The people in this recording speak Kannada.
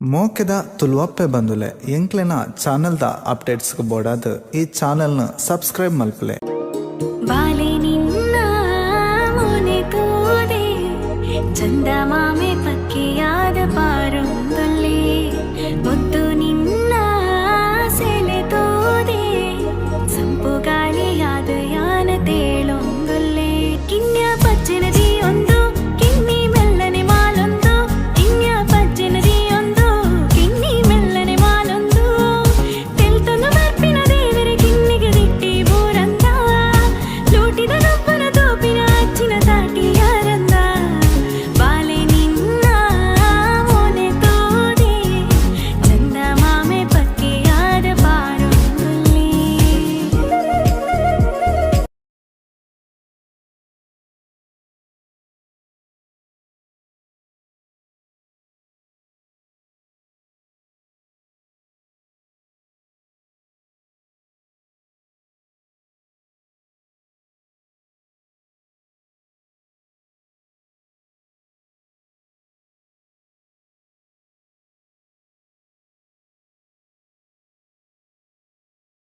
ಮೋಕೆದ ತುಳುವಪ್ಪೆ ಬಂದುಲೆ ಎಂಕ್ಲೆನ ಚಾನೆಲ್ದ ಅಪ್ಡೇಟ್ಸ್ಗೆ ಬೋಡಾದ್ ಈ ಚಾನೆಲ್ನ ಸಬ್ಸ್ಕ್ರೈಬ್ ಮಲ್ಪಲೆ. ಬಾಲೆ ನಿನ್ನ ಮೊನೆ ತೋದೆ ಚಂದ